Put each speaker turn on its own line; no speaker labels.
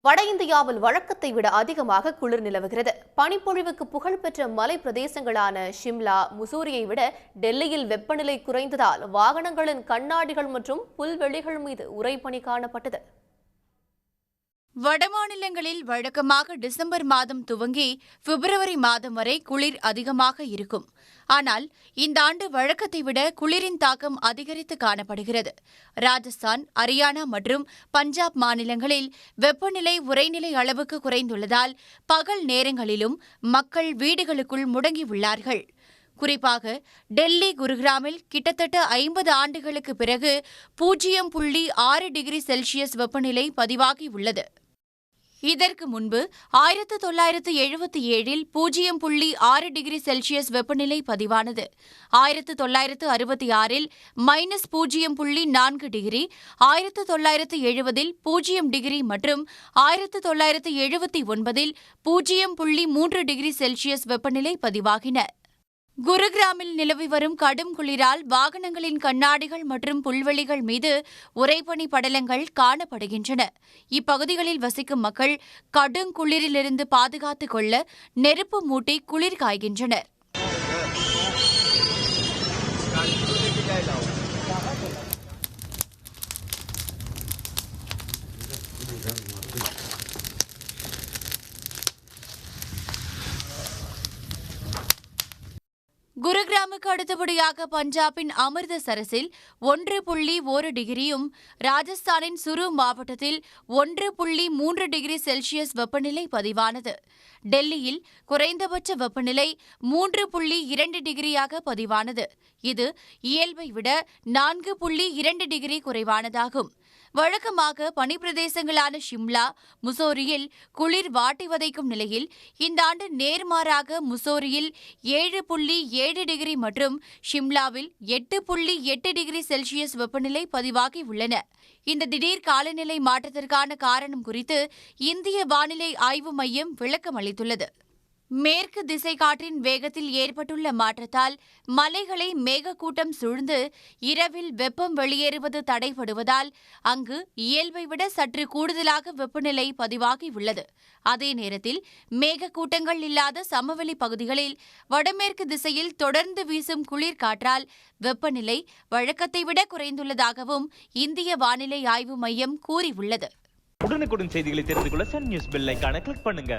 வட இந்தியாவில் வழக்கத்தை விட அதிகமாக குளிர் நிலவுகிறது. பனிப்பொழிவுக்கு புகழ்பெற்ற மலை பிரதேசங்களான ஷிம்லா, முசூரியை விட டெல்லியில் வெப்பநிலை குறைந்ததால் வாகனங்களின் கண்ணாடிகள் மற்றும் புல்வெளிகள் மீது உறைபனி காணப்பட்டது.
வடமாநிலங்களில் வழக்கமாக டிசம்பர் மாதம் துவங்கி பிப்ரவரி மாதம் வரை குளிர் அதிகமாக இருக்கும். ஆனால் இந்த ஆண்டு வழக்கத்தை விட குளிரின் தாக்கம் அதிகரித்து காணப்படுகிறது. ராஜஸ்தான், ஹரியானா மற்றும் பஞ்சாப் மாநிலங்களில் வெப்பநிலை உறைநிலை அளவுக்கு குறைந்துள்ளதால் பகல் நேரங்களிலும் மக்கள் வீடுகளுக்குள் முடங்கியுள்ளார்கள். குறிப்பாக டெல்லி, குருகிராமில் கிட்டத்தட்ட 50 ஆண்டுகளுக்கு பிறகு 0.6 டிகிரி செல்சியஸ் வெப்பநிலை பதிவாகியுள்ளது. இதற்கு முன்பு 1977இல் 0.6 டிகிரி செல்சியஸ் வெப்பநிலை பதிவானது. 1966இல் -0.4 டிகிரி, 1970இல் 0 டிகிரி மற்றும் 1979இல் 0.3 டிகிரி செல்சியஸ் வெப்பநிலை பதிவாகின. குருகிராமில் நிலவி வரும் கடும் குளிரால் வாகனங்களின் கண்ணாடிகள் மற்றும் புல்வெளிகள் மீது உறைபனி படலங்கள் காணப்படுகின்றன. இப்பகுதிகளில் வசிக்கும் மக்கள் கடுங்குளிரிலிருந்து பாதுகாத்துக் கொள்ள நெருப்பு மூட்டி குளிர் காய்கின்றனர். குருகிராமுக்கு அடுத்தபடியாக பஞ்சாபின் அமிர்தசரஸில் 1.1 டிகிரியும், ராஜஸ்தானின் சுரு மாவட்டத்தில் 1.3 டிகிரி செல்சியஸ் வெப்பநிலை பதிவானது. டெல்லியில் குறைந்தபட்ச வெப்பநிலை 3.2 டிகிரியாக பதிவானது. இது இயல்பை விட 4.2 டிகிரி குறைவானதாகும். வழக்கமாக பனிப்பிரதேசங்களான ஷிம்லா, முசோரியில் குளிர் வாட்டி வதைக்கும் நிலையில் இந்த ஆண்டு நேர்மாறாக முசோரியில் 7.7 டிகிரி மற்றும் ஷிம்லாவில் 8.8 டிகிரி செல்சியஸ் வெப்பநிலை பதிவாகியுள்ளன. இந்த திடீர் காலநிலை மாற்றத்திற்கான காரணம் குறித்து இந்திய வானிலை ஆய்வு மையம் விளக்கம் அளித்துள்ளது. மேற்கு திசை காற்றின் வேகத்தில் ஏற்பட்டுள்ள மாற்றத்தால் மலைகளை மேகக்கூட்டம் சூழ்ந்து இரவில் வெப்பம் வெளியேறுவது தடைபடுவதால் அங்கு இயல்பை விட சற்று கூடுதலாக வெப்பநிலை பதிவாகியுள்ளது. அதே நேரத்தில் மேகக்கூட்டங்கள் இல்லாத சமவெளி பகுதிகளில் வடமேற்கு திசையில் தொடர்ந்து வீசும் குளிர் காற்றால் வெப்பநிலை வழக்கத்தை விட குறைந்துள்ளதாகவும் இந்திய வானிலை ஆய்வு மையம் கூறியுள்ளது.
உடனுக்குடன் செய்திகளை தெரிந்து கொள்ள சன் நியூஸ் பெல் ஐகானை கிளிக் பண்ணுங்க.